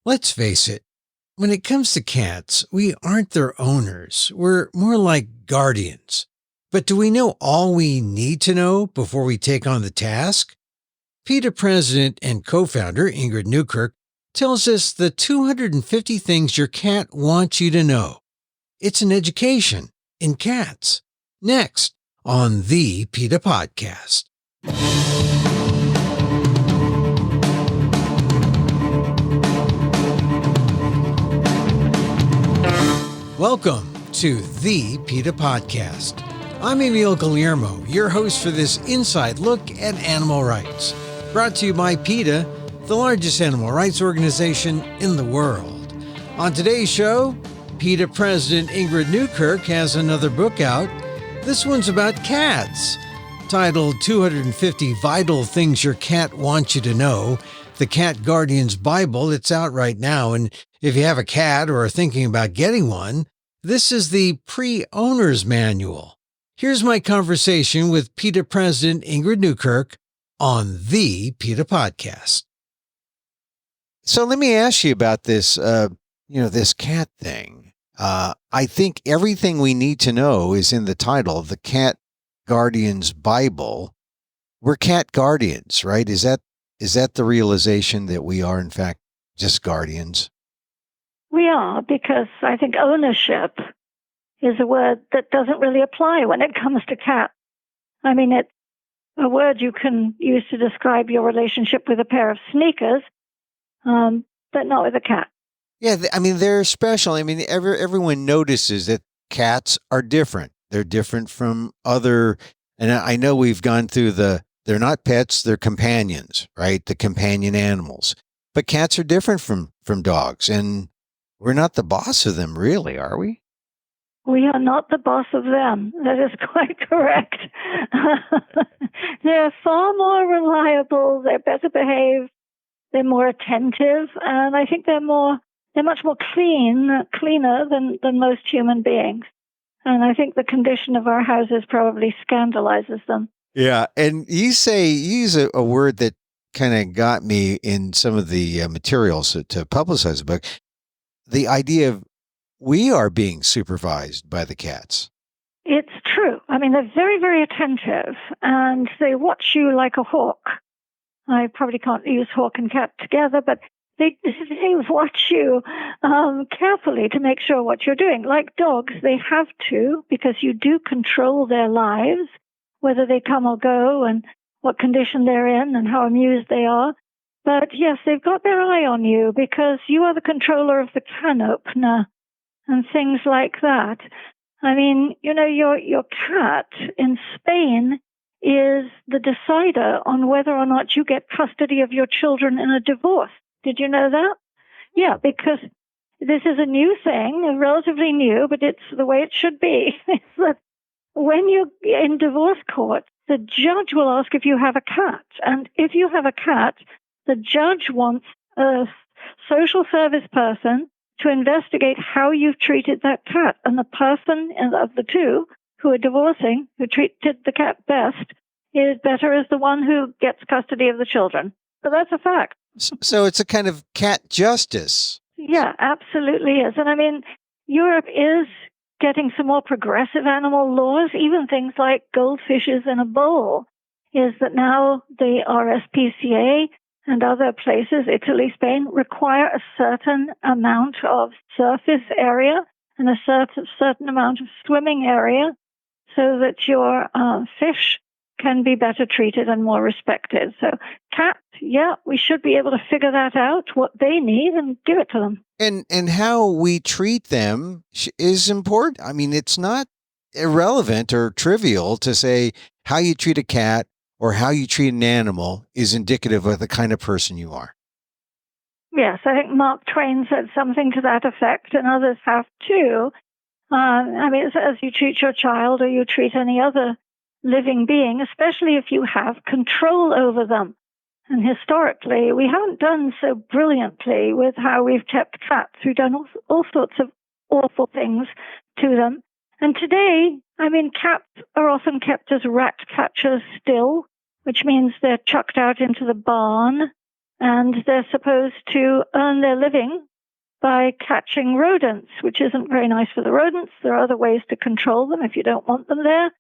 Let's face it, when it comes to cats, we aren't their owners. We're more like guardians. But do we know all we need to know before we take on the task? PETA president and co-founder Ingrid Newkirk tells us the 250 things your cat wants you to know. It's an education in cats. Next on the PETA Podcast. Welcome to the PETA Podcast. I'm Emil Guillermo, your host for this inside look at animal rights. Brought to you by PETA, the largest animal rights organization in the world. On today's show, PETA President Ingrid Newkirk has another book out. This one's about cats. Titled 250 Vital Things Your Cat Wants You to Know, The Cat Guardian's Bible. It's out right now, and if you have a cat or are thinking about getting one, this is the pre-owner's manual. Here's my conversation with PETA President Ingrid Newkirk on the PETA Podcast. So let me ask you about this, this cat thing. I think everything we need to know is in the title, The Cat Guardian's Bible. We're cat guardians, right? Is that the realization that we are, in fact, just guardians? We are, because I think ownership is a word that doesn't really apply when it comes to cats. I mean, it's a word you can use to describe your relationship with a pair of sneakers, but not with a cat. Yeah, they're special. Everyone notices that cats are different. They're different from other, and I know we've gone through they're not pets, they're companions, right? The companion animals. But cats are different from dogs, and we're not the boss of them, really, are we? We are not the boss of them. That is quite correct. They're far more reliable. They're better behaved. They're more attentive. And I think they're much more cleaner than most human beings. And I think the condition of our houses probably scandalizes them. Yeah. And you use a word that kind of got me in some of the materials to publicize the book. The idea of we are being supervised by the cats. It's true. They're very, very attentive, and they watch you like a hawk. I probably can't use hawk and cat together, but they watch you carefully to make sure what you're doing. Like dogs, they have to, because you do control their lives, whether they come or go, and what condition they're in, and how amused they are. But yes, they've got their eye on you because you are the controller of the can opener and things like that. Your cat in Spain is the decider on whether or not you get custody of your children in a divorce. Did you know that? Yeah, because this is a new thing, relatively new, but it's the way it should be. It's that when you're in divorce court, the judge will ask if you have a cat. And if you have a cat, the judge wants a social service person to investigate how you've treated that cat. And the person of the two who are divorcing, who treated the cat best, is better as the one who gets custody of the children. So that's a fact. So it's a kind of cat justice. Yeah, absolutely is. And Europe is getting some more progressive animal laws, even things like goldfishes in a bowl, is that now the RSPCA and other places, Italy, Spain, require a certain amount of surface area and a certain amount of swimming area so that your fish can be better treated and more respected. So cats, yeah, we should be able to figure that out, what they need, and give it to them. And how we treat them is important. It's not irrelevant or trivial to say how you treat a cat or how you treat an animal is indicative of the kind of person you are. Yes, I think Mark Twain said something to that effect, and others have too. It's as you treat your child or you treat any other living being, especially if you have control over them. And historically, we haven't done so brilliantly with how we've kept cats. We've done all sorts of awful things to them. And today, cats are often kept as rat catchers still, which means they're chucked out into the barn and they're supposed to earn their living by catching rodents, which isn't very nice for the rodents. There are other ways to control them if you don't want them there.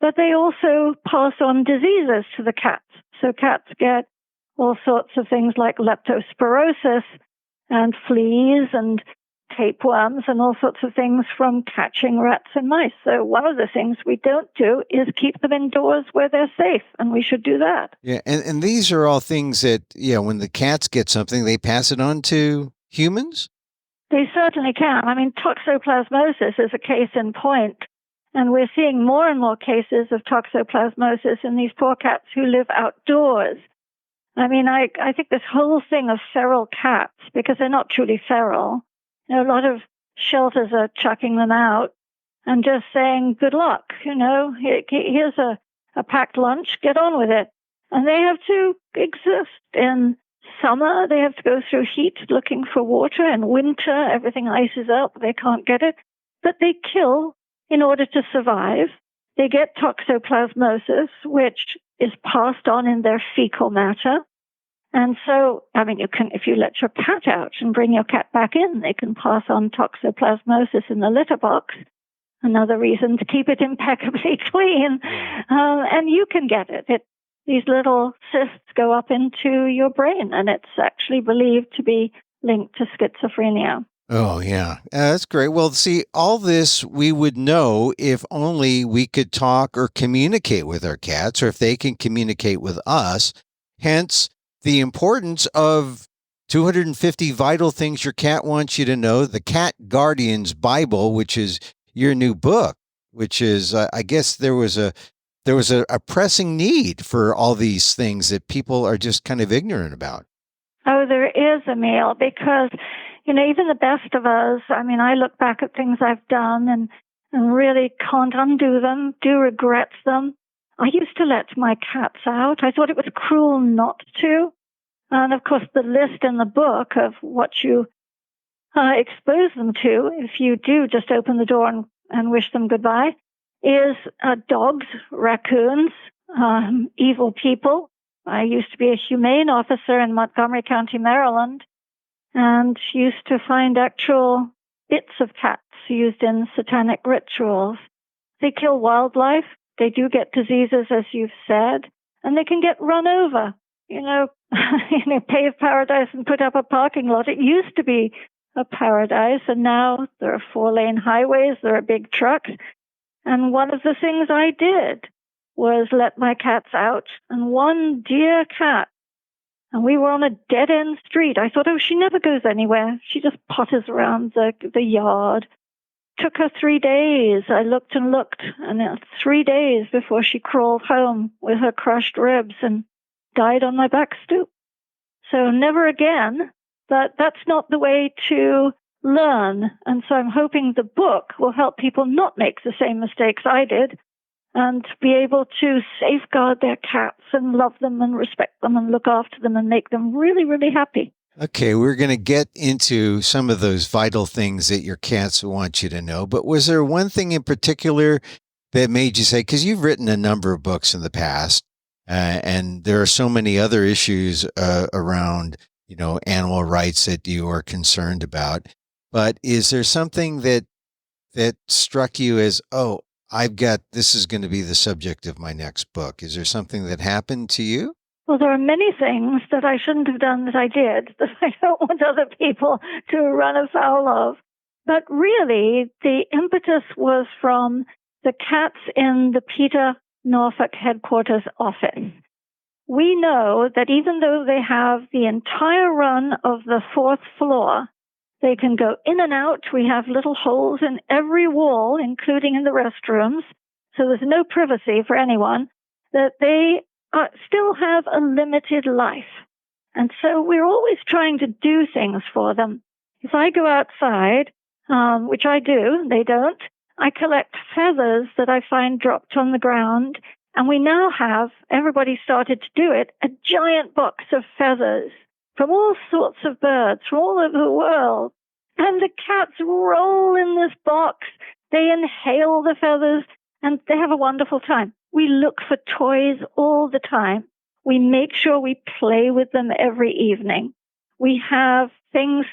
But they also pass on diseases to the cats. So cats get all sorts of things like leptospirosis and fleas and tapeworms and all sorts of things from catching rats and mice. So one of the things we don't do is keep them indoors where they're safe, and we should do that. Yeah, and these are all things that, when the cats get something, they pass it on to humans? They certainly can. I mean, toxoplasmosis is a case in point, and we're seeing more and more cases of toxoplasmosis in these poor cats who live outdoors. I mean, I think this whole thing of feral cats, because they're not truly feral, a lot of shelters are chucking them out and just saying, good luck, here's a packed lunch, get on with it. And they have to exist in summer. They have to go through heat looking for water. In winter, everything ices up. They can't get it. But they kill in order to survive. They get toxoplasmosis, which is passed on in their fecal matter. And so, I mean, you can, if you let your cat out and bring your cat back in, they can pass on toxoplasmosis in the litter box. Another reason to keep it impeccably clean. And you can get it. These little cysts go up into your brain, and it's actually believed to be linked to schizophrenia. Oh, yeah. That's great. Well, see, all this we would know if only we could talk or communicate with our cats, or if they can communicate with us. Hence, the importance of 250 Vital Things Your Cat Wants You to Know, the Cat Guardian's Bible, which is your new book, which is, I guess there was a pressing need for all these things that people are just kind of ignorant about. Oh, there is, Emil, because, even the best of us, I mean, I look back at things I've done and really can't undo them, do regret them. I used to let my cats out. I thought it was cruel not to. And, of course, the list in the book of what you expose them to, if you do just open the door and wish them goodbye, is dogs, raccoons, evil people. I used to be a humane officer in Montgomery County, Maryland, and used to find actual bits of cats used in satanic rituals. They kill wildlife. They do get diseases, as you've said, and they can get run over. Pave paradise and put up a parking lot. It used to be a paradise, and now there are 4-lane highways, there are big trucks. And one of the things I did was let my cats out, and one dear cat, and we were on a dead-end street. I thought, she never goes anywhere. She just potters around the yard. Took her 3 days. I looked, and 3 days before she crawled home with her crushed ribs and died on my back stoop. So never again, but that's not the way to learn. And so I'm hoping the book will help people not make the same mistakes I did and be able to safeguard their cats and love them and respect them and look after them and make them really, really happy. Okay, we're going to get into some of those vital things that your cats want you to know, but was there one thing in particular that made you say, because you've written a number of books in the past, and there are so many other issues around, animal rights that you are concerned about, but is there something that struck you as, this is going to be the subject of my next book? Is there something that happened to you? Well, there are many things that I shouldn't have done that I did, that I don't want other people to run afoul of. But really, the impetus was from the cats in the PETA Norfolk headquarters office. We know that even though they have the entire run of the 4th floor, they can go in and out. We have little holes in every wall, including in the restrooms, so there's no privacy for anyone, that they still have a limited life. And so we're always trying to do things for them. If I go outside, which I do, they don't, I collect feathers that I find dropped on the ground. And we now have, everybody started to do it, a giant box of feathers from all sorts of birds from all over the world. And the cats roll in this box. They inhale the feathers, and they have a wonderful time. We look for toys all the time. We make sure we play with them every evening. We have things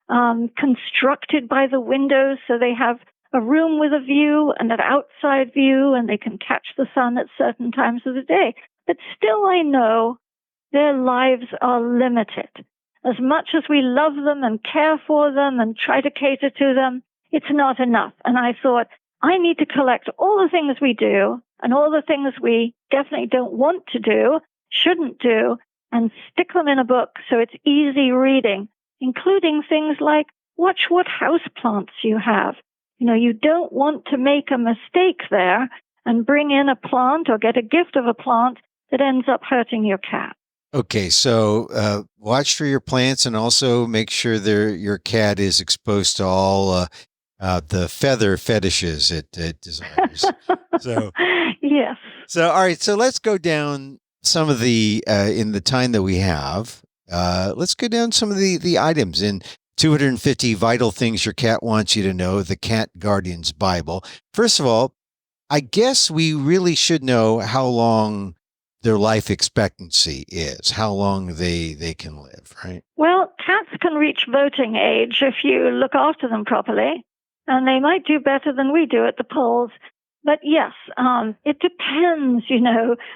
constructed by the windows so they have a room with a view and an outside view, and they can catch the sun at certain times of the day. But still, I know their lives are limited. As much as we love them and care for them and try to cater to them, it's not enough. And I thought, I need to collect all the things we do and all the things we definitely don't want to do, shouldn't do, and stick them in a book so it's easy reading, including things like watch what house plants you have. You don't want to make a mistake there and bring in a plant or get a gift of a plant that ends up hurting your cat. Okay, so watch for your plants and also make sure your cat is exposed to all the feather fetishes it desires. So yes. So all right, so let's go down some of the in the time that we have. Let's go down some of the items in 250 vital things your cat wants you to know, the Cat Guardian's Bible. First of all, I guess we really should know how long their life expectancy is, how long they can live, right? Well, cats can reach voting age if you look after them properly, and they might do better than we do at the polls. But yes, it depends,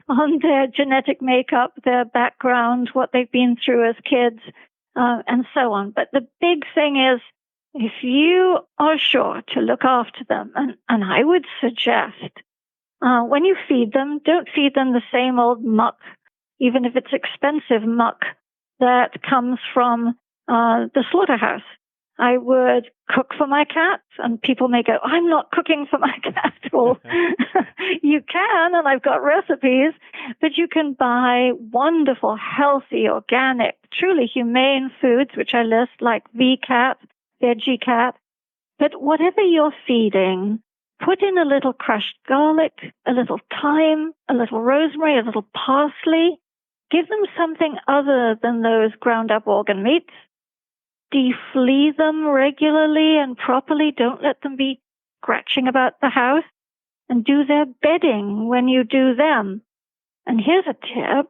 on their genetic makeup, their background, what they've been through as kids, and so on. But the big thing is, if you are sure to look after them, and I would suggest, when you feed them, don't feed them the same old muck, even if it's expensive muck that comes from the slaughterhouse. I would cook for my cats, and people may go, I'm not cooking for my cat. Well, you can, and I've got recipes, but you can buy wonderful, healthy, organic, truly humane foods, which I list, like V-Cat, Veggie Cat. But whatever you're feeding, put in a little crushed garlic, a little thyme, a little rosemary, a little parsley. Give them something other than those ground-up organ meats. Deflea them regularly and properly. Don't let them be scratching about the house. And do their bedding when you do them. And here's a tip,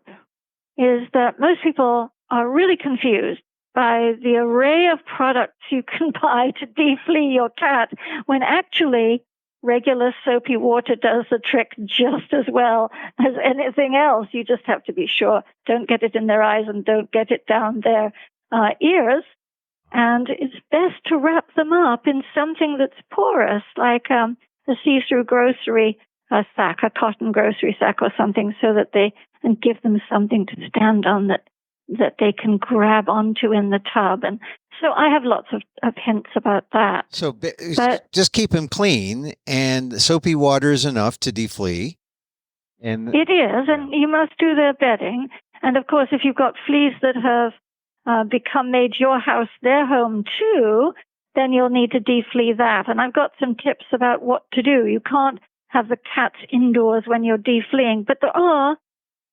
is that most people are really confused by the array of products you can buy to deflea your cat, when actually regular soapy water does the trick just as well as anything else. You just have to be sure. Don't get it in their eyes and don't get it down their ears. And it's best to wrap them up in something that's porous, like a see-through grocery sack, a cotton grocery sack or something, so that and give them something to stand on that they can grab onto in the tub. And so I have lots of hints about that. So just keep them clean, and soapy water is enough to deflea. And it is, and you must do their bedding. And of course, if you've got fleas that have made your house their home too, then you'll need to deflea that. And I've got some tips about what to do. You can't have the cats indoors when you're defleeing, but there are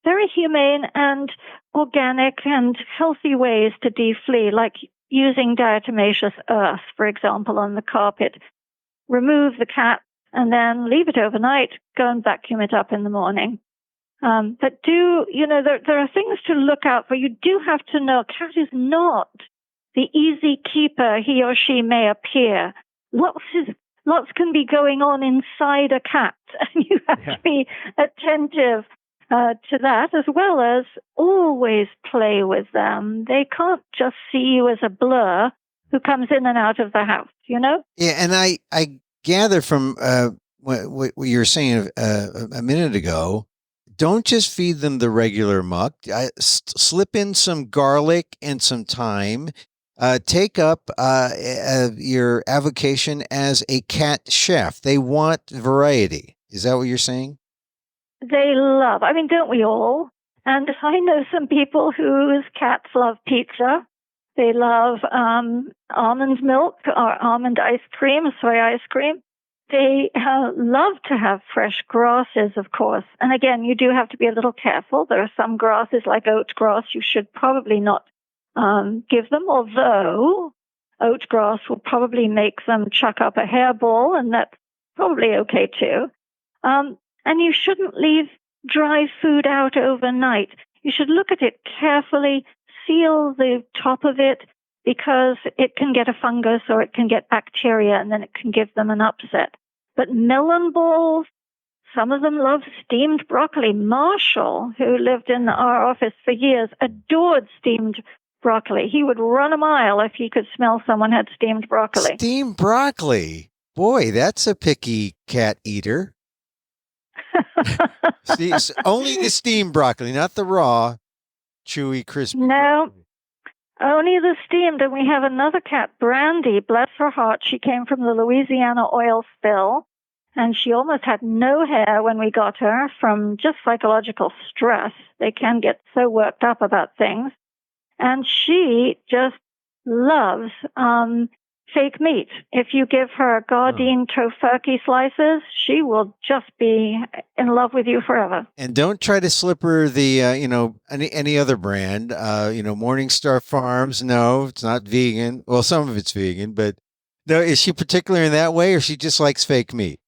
very humane and organic and healthy ways to deflea, like using diatomaceous earth, for example, on the carpet. Remove the cat and then leave it overnight. Go and vacuum it up in the morning. But there are things to look out for. You do have to know, cat is not the easy keeper he or she may appear. Lots can be going on inside a cat, and you have to be attentive to that, as well as always play with them. They can't just see you as a blur who comes in and out of the house, Yeah, and I gather from what you were saying a minute ago, don't just feed them the regular muck. Slip in some garlic and some thyme. Take up your avocation as a cat chef. They want variety. Is that what you're saying? They love, don't we all? And I know some people whose cats love pizza. They love almond milk or almond ice cream, soy ice cream. They love to have fresh grasses, of course. And again, you do have to be a little careful. There are some grasses, like oat grass, you should probably not give them, although oat grass will probably make them chuck up a hairball, and that's probably okay too. And you shouldn't leave dry food out overnight. you should look at it carefully, seal the top of it, because it can get a fungus or it can get bacteria, and then it can give them an upset. But melon balls, some of them love steamed broccoli. Marshall, who lived in our office for years, adored steamed broccoli. He would run a mile if he could smell someone had steamed broccoli. Steamed broccoli. Boy, that's a picky cat eater. See, only the steamed broccoli, not the raw, chewy, crispy. No. Broccoli. Only the steamed. And we have another cat, Brandy, bless her heart. She came from the Louisiana oil spill, and she almost had no hair when we got her from just psychological stress. They can get so worked up about things. And she just loves fake meat. If you give her Gardein tofurkey slices, she will just be in love with you forever. And don't try to slip her the, any other brand. Morningstar Farms. No, it's not vegan. Well, some of it's vegan, but no, is she particular in that way, or she just likes fake meat?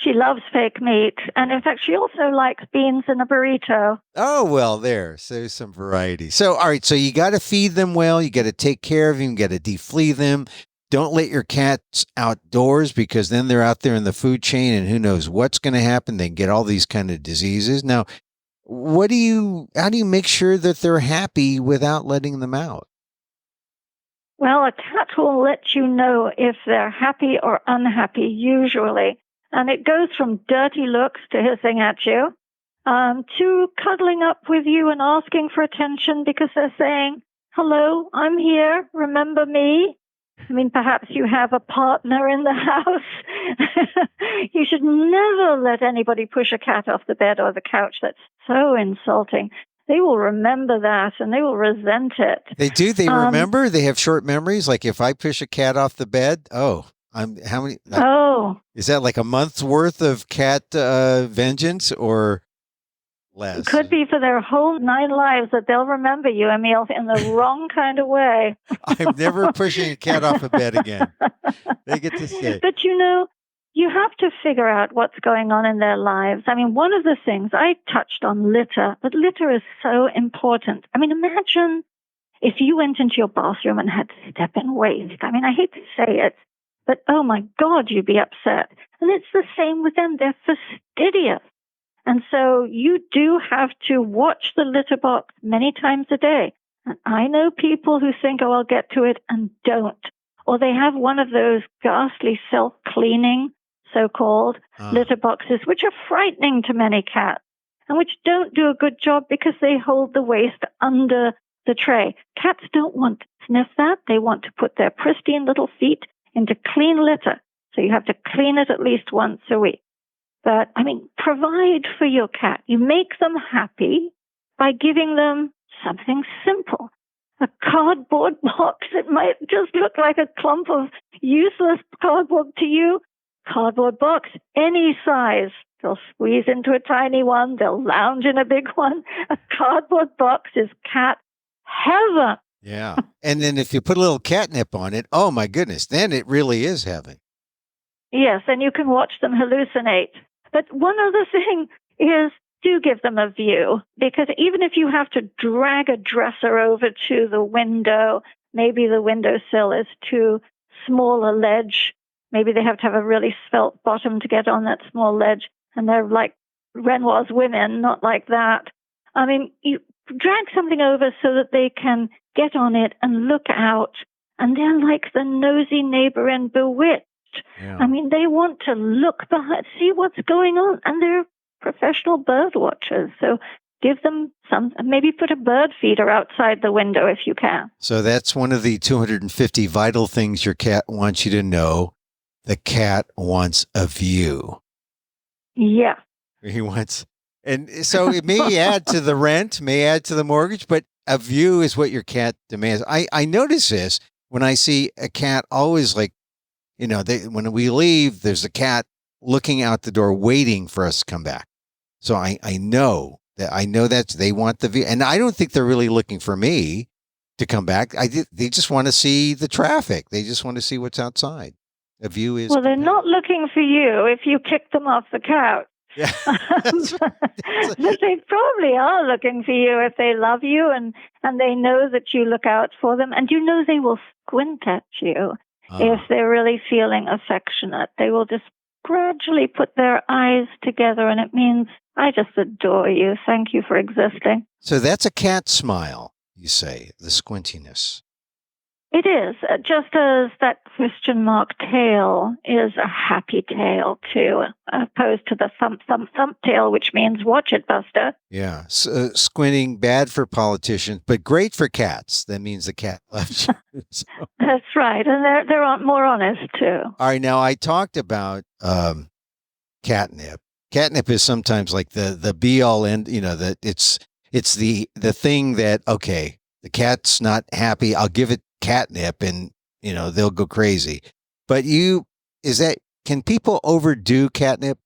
She loves fake meat. And in fact, she also likes beans in a burrito. Oh, well, there's some variety. So, all right. So you got to feed them well. You got to take care of them. You got to deflea them. Don't let your cats outdoors, because then they're out there in the food chain and who knows what's going to happen. They get all these kind of diseases. Now, how do you make sure that they're happy without letting them out? Well, a cat will let you know if they're happy or unhappy, usually. And it goes from dirty looks to hissing at you, to cuddling up with you and asking for attention because they're saying, hello, I'm here, remember me? I mean, perhaps you have a partner in the house. You should never let anybody push a cat off the bed or the couch. That's so insulting. They will remember that and they will resent it. They do? They remember? They have short memories? Like if I push a cat off the bed, is that like a month's worth of cat vengeance or less? It could be for their whole 9 lives that they'll remember you, Emil, in the wrong kind of way. I'm never pushing a cat off a bed again. They get to stay. But you have to figure out what's going on in their lives. I mean, one of the things I touched on litter, but litter is so important. I mean, imagine if you went into your bathroom and had step-in waste. I mean, I hate to say it, but oh my God, you'd be upset. And it's the same with them. They're fastidious. And so you do have to watch the litter box many times a day. And I know people who think, oh, I'll get to it and don't. Or they have one of those ghastly self-cleaning, so-called litter boxes, which are frightening to many cats and which don't do a good job because they hold the waste under the tray. Cats don't want to sniff that. They want to put their pristine little feet into clean litter. So you have to clean it at least once a week. But, I mean, provide for your cat. You make them happy by giving them something simple. A cardboard box. It might just look like a clump of useless cardboard to you. Cardboard box, any size. They'll squeeze into a tiny one. They'll lounge in a big one. A cardboard box is cat heaven. Yeah. And then if you put a little catnip on it, oh my goodness, then it really is heaven. Yes, and you can watch them hallucinate. But one other thing is, do give them a view, because even if you have to drag a dresser over to the window, maybe the windowsill is too small a ledge. Maybe they have to have a really svelte bottom to get on that small ledge, and they're like Renoir's women, not like that. I mean, you drag something over so that they can get on it and look out, and they're like the nosy neighbor in Bewitched. Yeah. I mean, they want to look behind, see what's going on, and they're professional bird watchers. So give them some, maybe put a bird feeder outside the window if you can. So that's one of the 250 vital things your cat wants you to know. The cat wants a view. Yeah. He wants, and so it may add to the rent, may add to the mortgage, but a view is what your cat demands. I notice this when I see a cat always like, when we leave, there's a cat looking out the door waiting for us to come back. So I know that they want the view. And I don't think they're really looking for me to come back. They just want to see the traffic. They just want to see what's outside. A view is... Well, they're not looking for you if you kick them off the couch. Yeah. But they probably are looking for you if they love you and they know that you look out for them. And you know they will squint at you if they're really feeling affectionate. They will just gradually put their eyes together, and it means, I just adore you. Thank you for existing. So that's a cat smile, you say, the squintiness. It is, just as that question mark tail is a happy tail too, opposed to the thump, thump, thump tail, which means watch it, Buster. Yeah, squinting, bad for politicians, but great for cats. That means the cat loves you. So. That's right, and they're more honest too. All right, now I talked about catnip. Catnip is sometimes like the be all end. That it's the thing that, okay, the cat's not happy, I'll give it catnip and they'll go crazy. But can people overdo catnip?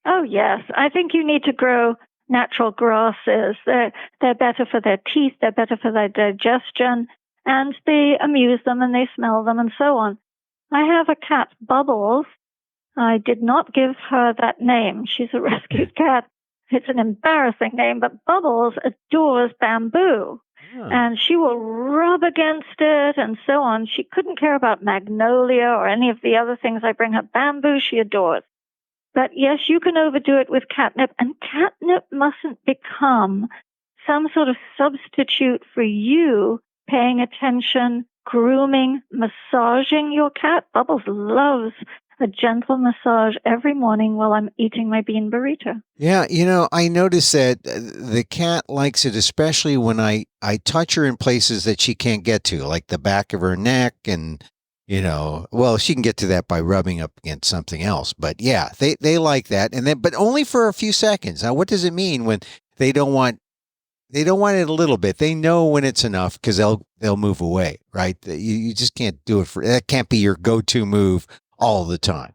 Oh yes, I think you need to grow natural grasses. They're better for their teeth, they're better for their digestion, and they amuse them and they smell them and so on. I have a cat, Bubbles. I did not give her that name. She's a rescued cat. It's an embarrassing name, but Bubbles adores bamboo. And she will rub against it and so on. She couldn't care about magnolia or any of the other things I bring her. Bamboo she adores. But yes, you can overdo it with catnip, and catnip mustn't become some sort of substitute for you paying attention, grooming, massaging your cat. Bubbles loves a gentle massage every morning while I'm eating my bean burrito. Yeah, I noticed that the cat likes it, especially when I touch her in places that she can't get to, like the back of her neck, and she can get to that by rubbing up against something else. But yeah, they like that, but only for a few seconds. Now, what does it mean when they don't want it a little bit? They know when it's enough because they'll move away, right? You just can't do it that can't be your go-to move all the time.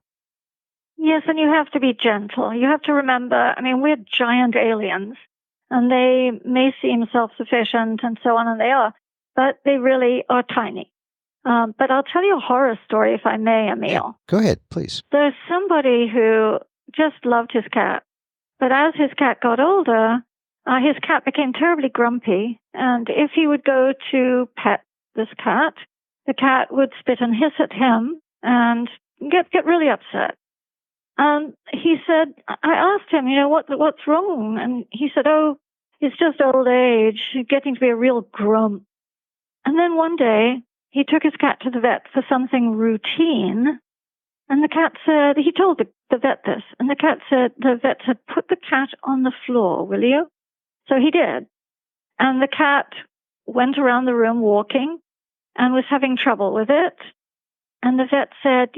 Yes, and you have to be gentle. You have to remember, we're giant aliens, and they may seem self-sufficient and so on, and they are, but they really are tiny. But I'll tell you a horror story, if I may, Emil. Yeah, go ahead, please. There's somebody who just loved his cat, but as his cat got older, his cat became terribly grumpy, and if he would go to pet this cat, the cat would spit and hiss at him and get really upset. And he said, I asked him, what's wrong? And he said, oh, it's just old age, getting to be a real grump. And then one day, he took his cat to the vet for something routine. And the cat said, he told the vet this, and the vet said, put the cat on the floor, will you? So he did. And the cat went around the room walking and was having trouble with it. And the vet said,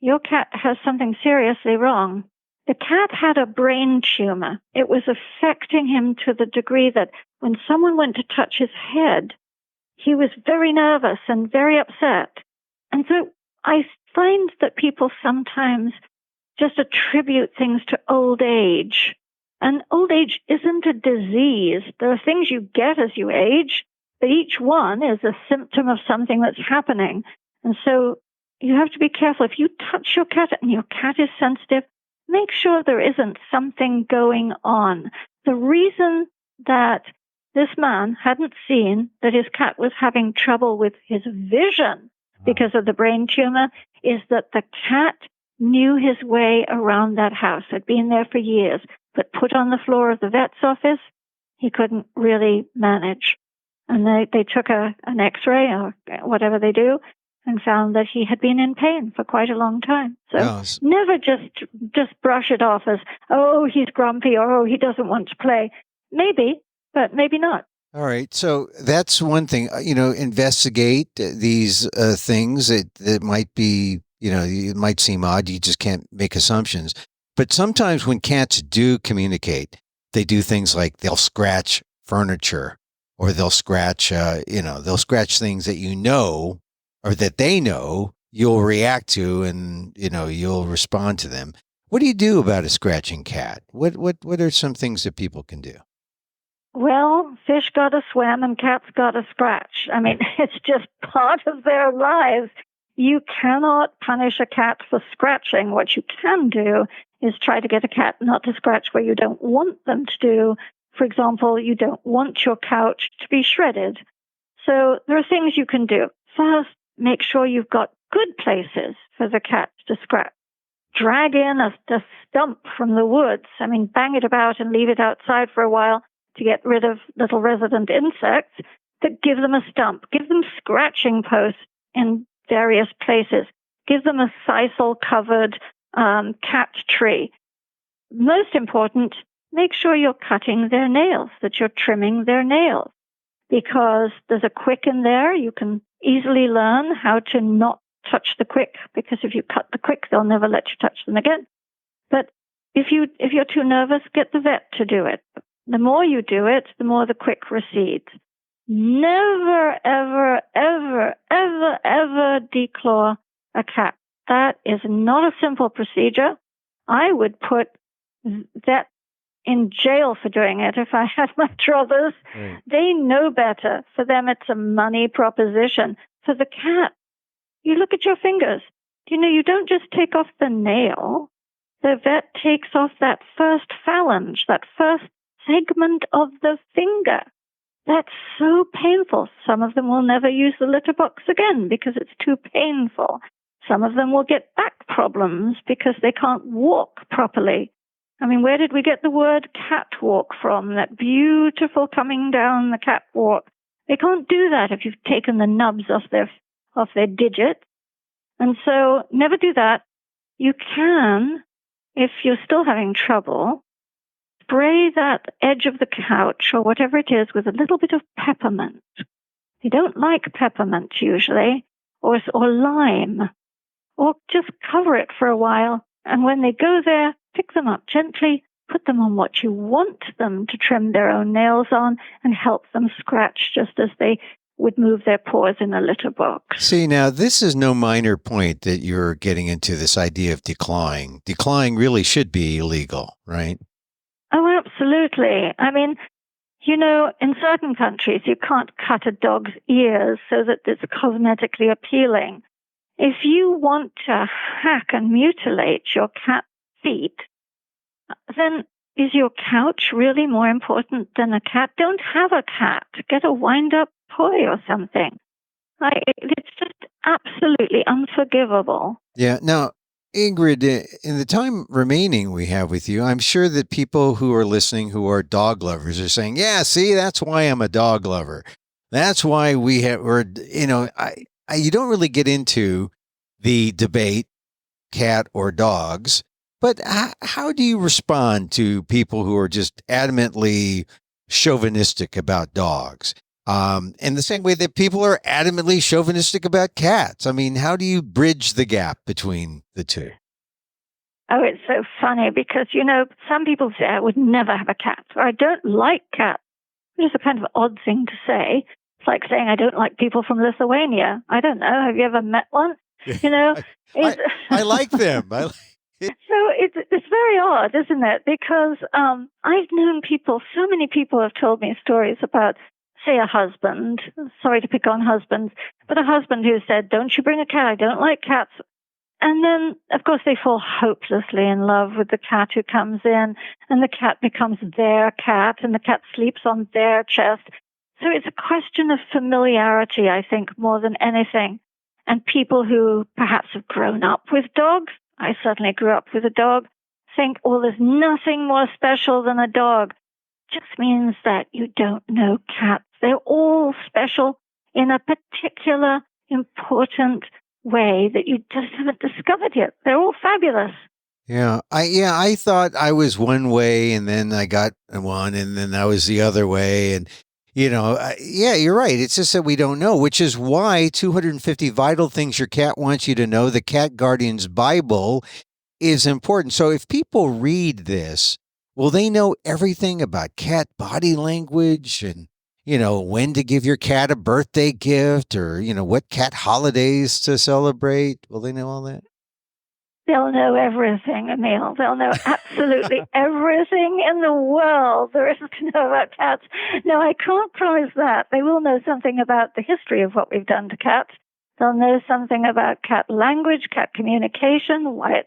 your cat has something seriously wrong. The cat had a brain tumor. It was affecting him to the degree that when someone went to touch his head, he was very nervous and very upset. And so I find that people sometimes just attribute things to old age. And old age isn't a disease. There are things you get as you age, but each one is a symptom of something that's happening. And so you have to be careful. If you touch your cat and your cat is sensitive, make sure there isn't something going on. The reason that this man hadn't seen that his cat was having trouble with his vision because of the brain tumor is that the cat knew his way around that house, had been there for years, but put on the floor of the vet's office, he couldn't really manage. And they took an x-ray or whatever they do, and found that he had been in pain for quite a long time. So never just brush it off as, oh, he's grumpy, or oh, he doesn't want to play. Maybe, but maybe not. All right. So that's one thing, investigate these things that might be, it might seem odd. You just can't make assumptions. But sometimes when cats do communicate, they do things like they'll scratch furniture, or they'll scratch, they'll scratch things that or that they know you'll react to, and, you'll respond to them. What do you do about a scratching cat? What are some things that people can do? Well, fish gotta swim and cats gotta scratch. It's just part of their lives. You cannot punish a cat for scratching. What you can do is try to get a cat not to scratch where you don't want them to do. For example, you don't want your couch to be shredded. So there are things you can do. First, make sure you've got good places for the cat to scratch. Drag in a stump from the woods. I mean, bang it about and leave it outside for a while to get rid of little resident insects. But give them a stump. Give them scratching posts in various places. Give them a sisal-covered cat tree. Most important, make sure you're cutting their nails, that you're trimming their nails, because there's a quick in there. You can easily learn how to not touch the quick, because if you cut the quick, they'll never let you touch them again. But if you're too nervous, get the vet to do it. The more you do it, the more the quick recedes. Never, ever, ever, ever, ever declaw a cat. That is not a simple procedure. I would put that in jail for doing it if I had my druthers. Right. They know better. For them, it's a money proposition. For the cat, you look at your fingers. You don't just take off the nail. The vet takes off that first phalange, that first segment of the finger. That's so painful. Some of them will never use the litter box again because it's too painful. Some of them will get back problems because they can't walk properly. I mean, where did we get the word catwalk from? That beautiful coming down the catwalk. They can't do that if you've taken the nubs off their digits. And so never do that. You can, if you're still having trouble, spray that edge of the couch or whatever it is with a little bit of peppermint. They don't like peppermint usually, or lime, or just cover it for a while. And when they go there, pick them up gently, put them on what you want them to trim their own nails on, and help them scratch just as they would move their paws in a litter box. See, now this is no minor point that you're getting into this idea of declawing. Declawing really should be illegal, right? Oh, absolutely. I mean, in certain countries, you can't cut a dog's ears so that it's cosmetically appealing. If you want to hack and mutilate your cat's feet, then is your couch really more important than a cat? Don't have a cat. Get a wind-up toy or something. It's just absolutely unforgivable. Yeah. Now, Ingrid, in the time remaining we have with you, I'm sure that people who are listening who are dog lovers are saying, yeah, see, that's why I'm a dog lover. That's why you don't really get into the debate, cat or dogs, but how do you respond to people who are just adamantly chauvinistic about dogs? In the same way that people are adamantly chauvinistic about cats. I mean, how do you bridge the gap between the two? Oh, it's so funny because, some people say I would never have a cat, or I don't like cats, which is a kind of odd thing to say. It's like saying I don't like people from Lithuania. I don't know. Have you ever met one? I like them. So it's very odd, isn't it? Because I've known people, so many people have told me stories about, say, a husband, sorry to pick on husbands, but a husband who said, don't you bring a cat, I don't like cats. And then, of course, they fall hopelessly in love with the cat who comes in, and the cat becomes their cat, and the cat sleeps on their chest. So it's a question of familiarity, I think, more than anything. And people who perhaps have grown up with dogs, I certainly grew up with a dog, think, there's nothing more special than a dog. Just means that you don't know cats. They're all special in a particular important way that you just haven't discovered yet. They're all fabulous. Yeah, I thought I was one way, and then I got one, and then I was the other way, and you're right. It's just that we don't know, which is why 250 Vital Things Your Cat Wants You to Know, the Cat Guardian's Bible, is important. So if people read this, will they know everything about cat body language and, when to give your cat a birthday gift or, what cat holidays to celebrate? Will they know all that? They'll know everything, Emil. They'll know absolutely everything in the world there is to know about cats. No, I can't promise that. They will know something about the history of what we've done to cats. They'll know something about cat language, cat communication, why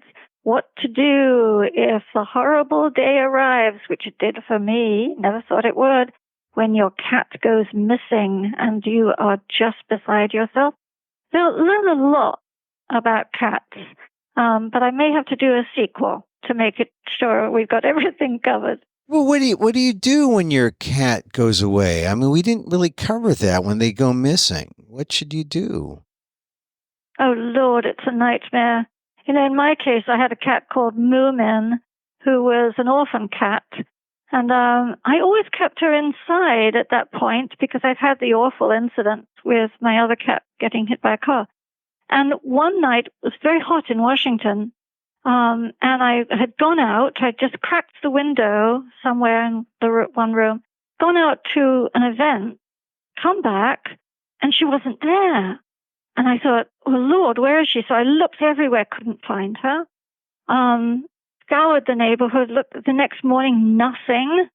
what to do if the horrible day arrives, which it did for me, never thought it would, when your cat goes missing and you are just beside yourself. So learn a lot about cats, but I may have to do a sequel to make it sure we've got everything covered. Well, what do you do when your cat goes away? I mean, we didn't really cover that when they go missing. What should you do? Oh, Lord, it's a nightmare. In my case, I had a cat called Moomin, who was an orphan cat. And I always kept her inside at that point because I'd had the awful incident with my other cat getting hit by a car. And one night, it was very hot in Washington, and I had gone out. I just cracked the window somewhere in the one room, gone out to an event, come back, and she wasn't there. And I thought, oh, Lord, where is she? So I looked everywhere, couldn't find her. Scoured the neighborhood, looked the next morning, nothing.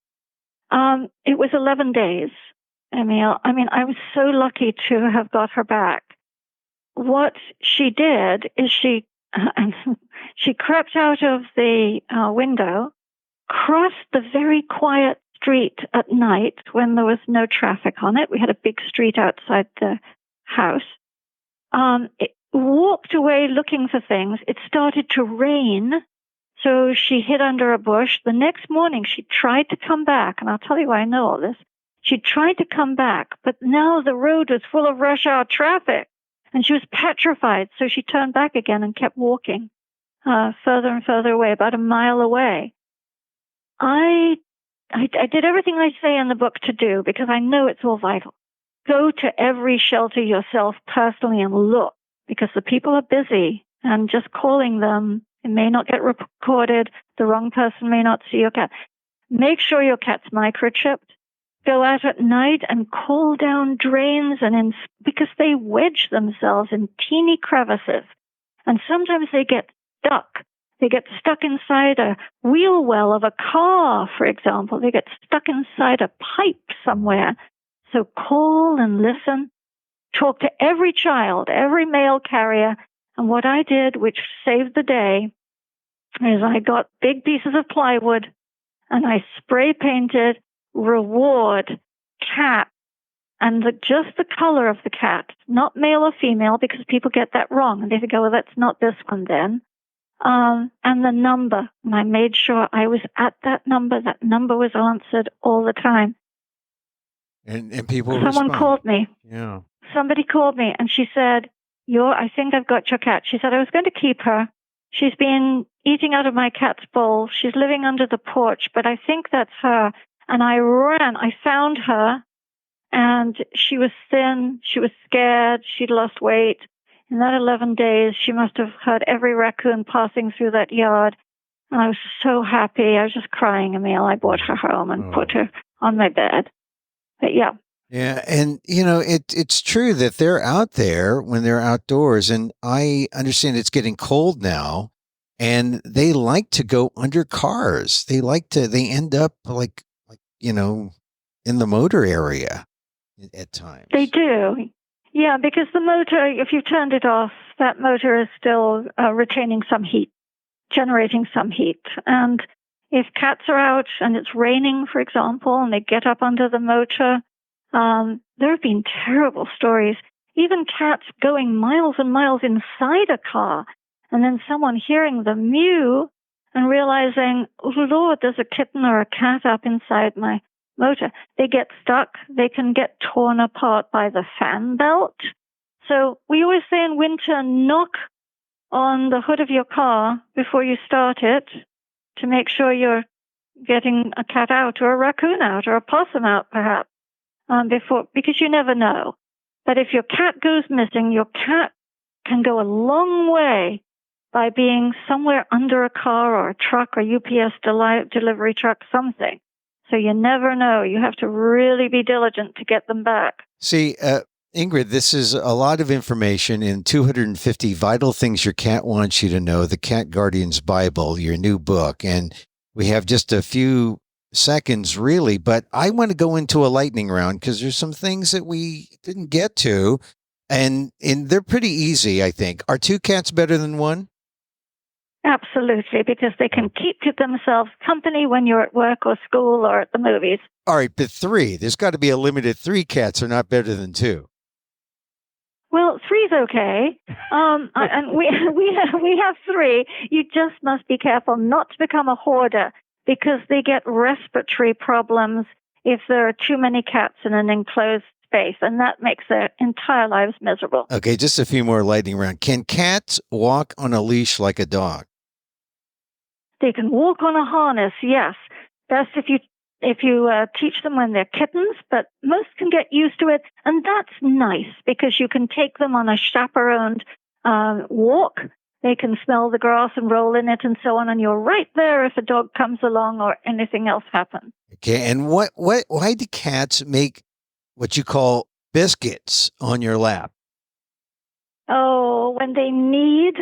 It was 11 days, Emil. I mean, I was so lucky to have got her back. What she did is she crept out of the window, crossed the very quiet street at night when there was no traffic on it. We had a big street outside the house. It walked away looking for things. It started to rain, so she hid under a bush. The next morning, she tried to come back, and I'll tell you why I know all this. She tried to come back, but now the road was full of rush hour traffic, and she was petrified, so she turned back again and kept walking further and further away, about a mile away. I did everything I say in the book to do because I know it's all vital. Go to every shelter yourself personally and look, because the people are busy, and just calling them, it may not get recorded. The wrong person may not see your cat. Make sure your cat's microchipped. Go out at night and call down drains because they wedge themselves in teeny crevices. And sometimes they get stuck. They get stuck inside a wheel well of a car, for example. They get stuck inside a pipe somewhere. So call and listen. Talk to every child, every mail carrier. And what I did, which saved the day, is I got big pieces of plywood and I spray painted reward cat, and just the color of the cat, not male or female, because people get that wrong and they think, oh, well, that's not this one then. And the number, and I made sure I was at that number. That number was answered all the time. And people Someone called me. Yeah. Somebody called me and she said, I think I've got your cat. She said, I was going to keep her. She's been eating out of my cat's bowl. She's living under the porch, but I think that's her. And I ran. I found her, and she was thin. She was scared. She'd lost weight. In that 11 days, she must have heard every raccoon passing through that yard. And I was so happy. I was just crying, Emil. I brought her home and put her on my bed. But yeah. Yeah, and it's true that they're out there when they're outdoors, and I understand it's getting cold now, and they like to go under cars. They end up like in the motor area at times. They do. Yeah, because the motor, if you turned it off, that motor is still retaining some heat, generating some heat. And if cats are out and it's raining, for example, and they get up under the motor, there have been terrible stories. Even cats going miles and miles inside a car, and then someone hearing the mew and realizing, oh, Lord, there's a kitten or a cat up inside my motor. They get stuck. They can get torn apart by the fan belt. So we always say in winter, knock on the hood of your car before you start it to make sure you're getting a cat out or a raccoon out or a possum out, perhaps, because you never know. But if your cat goes missing, your cat can go a long way by being somewhere under a car or a truck or UPS delivery truck, something. So you never know. You have to really be diligent to get them back. See, Ingrid, this is a lot of information in 250 Vital Things Your Cat Wants You to Know, the Cat Guardian's Bible, your new book. And we have just a few seconds, really, but I want to go into a lightning round because there's some things that we didn't get to, and they're pretty easy, I think. Are two cats better than one? Absolutely, because they can keep themselves company when you're at work or school or at the movies. All right, but 3. There's got to be a limit at 3 cats are not better than 2. Well, 3's okay. And we have 3. You just must be careful not to become a hoarder because they get respiratory problems if there are too many cats in an enclosed space, and that makes their entire lives miserable. Okay, just a few more lightning round. Can cats walk on a leash like a dog? They can walk on a harness, yes. Best if you teach them when they're kittens, but most can get used to it, and that's nice because you can take them on a chaperoned walk. They can smell the grass and roll in it and so on, and you're right there if a dog comes along or anything else happens. Okay, and why do cats make what you call biscuits on your lap? Oh, when they need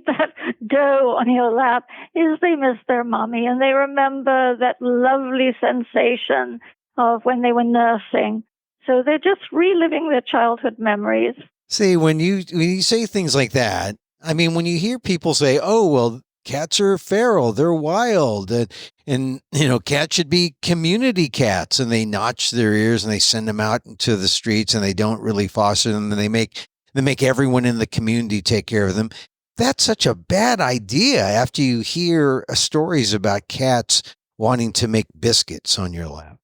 that dough on your lap is they miss their mommy and they remember that lovely sensation of when they were nursing. So they're just reliving their childhood memories. See, when you say things like that, I mean, when you hear people say, oh, well, cats are feral, they're wild, and cats should be community cats, and they notch their ears and they send them out into the streets and they don't really foster them, and they make everyone in the community take care of them. That's such a bad idea after you hear stories about cats wanting to make biscuits on your lap.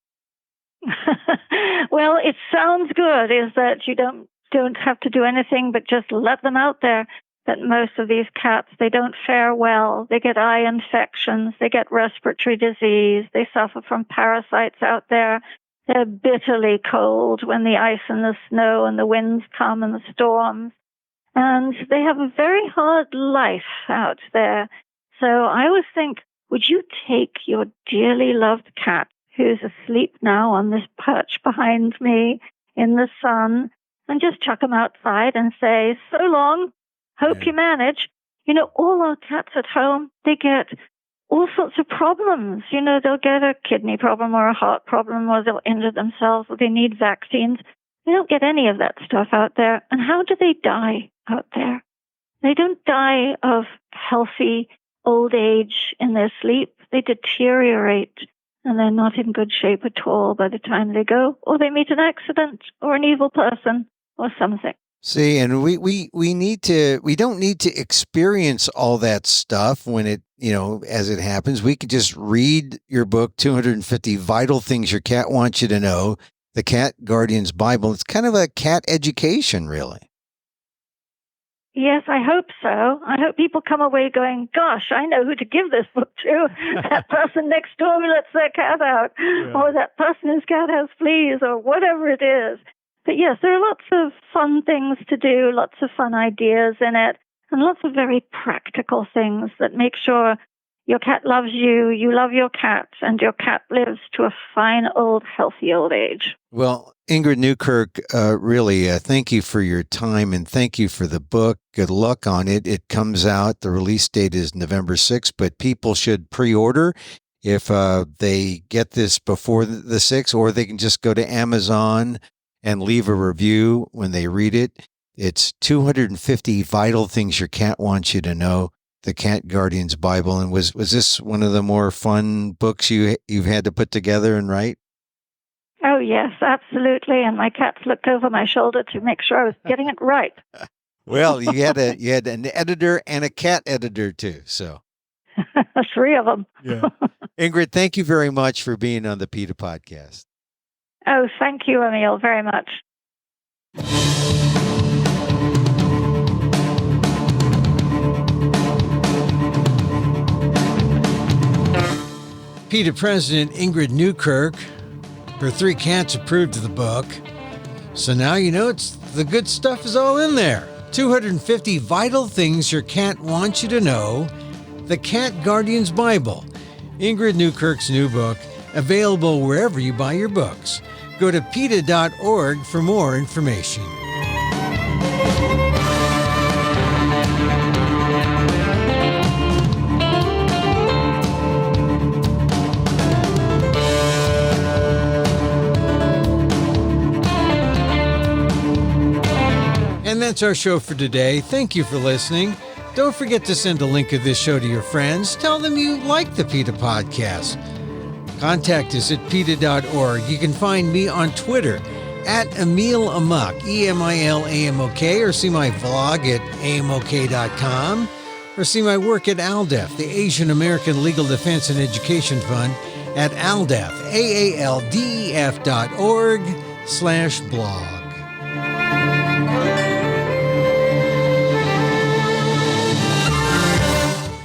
Well, it sounds good, is that you don't have to do anything but just let them out there. But most of these cats, they don't fare well. They get eye infections. They get respiratory disease. They suffer from parasites out there. They're bitterly cold when the ice and the snow and the winds come and the storms. And they have a very hard life out there. So I always think, would you take your dearly loved cat, who's asleep now on this perch behind me in the sun, and just chuck him outside and say, so long, hope you manage. All our cats at home, they get all sorts of problems. They'll get a kidney problem or a heart problem, or they'll injure themselves, or they need vaccines. They don't get any of that stuff out there. And how do they die out there? They don't die of healthy old age in their sleep. They deteriorate, and they're not in good shape at all by the time they go, or they meet an accident or an evil person or something. See, and we don't need to experience all that stuff when it, as it happens. We could just read your book, 250 Vital Things Your Cat Wants You to Know, the Cat Guardian's Bible. It's kind of a cat education, really. Yes, I hope so. I hope people come away going, gosh, I know who to give this book to. That person next door who lets their cat out, or that person whose cat has fleas, or whatever it is. But yes, there are lots of fun things to do, lots of fun ideas in it, and lots of very practical things that make sure your cat loves you, you love your cat, and your cat lives to a fine, old, healthy old age. Well, Ingrid Newkirk, really, thank you for your time, and thank you for the book. Good luck on it. It comes out, the release date is November 6th, but people should pre-order if they get this before the 6th, or they can just go to Amazon and leave a review when they read it. It's 250 Vital Things Your Cat Wants You to Know, the Cat Guardian's Bible. And was this one of the more fun books you've had to put together and write? Oh, yes, absolutely. And my cats looked over my shoulder to make sure I was getting it right. Well, you had an editor and a cat editor too, so 3 of them. Yeah. Ingrid, thank you very much for being on the PETA Podcast. Oh, thank you, Emil, very much. PETA President Ingrid Newkirk, her 3 cats approved of the book. So now it's the good stuff is all in there. 250 Vital Things Your Cat Wants You to Know, the Cat Guardian's Bible. Ingrid Newkirk's new book, available wherever you buy your books. Go to PETA.org for more information. And that's our show for today. Thank you for listening. Don't forget to send a link of this show to your friends. Tell them you like the PETA Podcast. Contact us at PETA.org. You can find me on Twitter at Emil Amok, EMILAMOK, or see my vlog at amok.com, or see my work at ALDEF, the Asian American Legal Defense and Education Fund, at ALDEF, AALDEF.org/blog.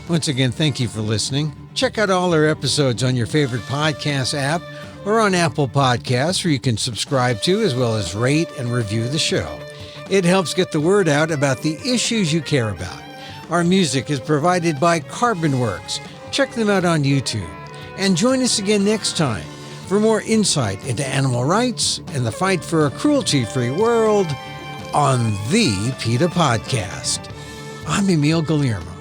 Once again, thank you for listening. Check out all our episodes on your favorite podcast app or on Apple Podcasts, where you can subscribe to as well as rate and review the show. It helps get the word out about the issues you care about. Our music is provided by CarbonWorks. Check them out on YouTube. And join us again next time for more insight into animal rights and the fight for a cruelty-free world on the PETA Podcast. I'm Emil Guillermo.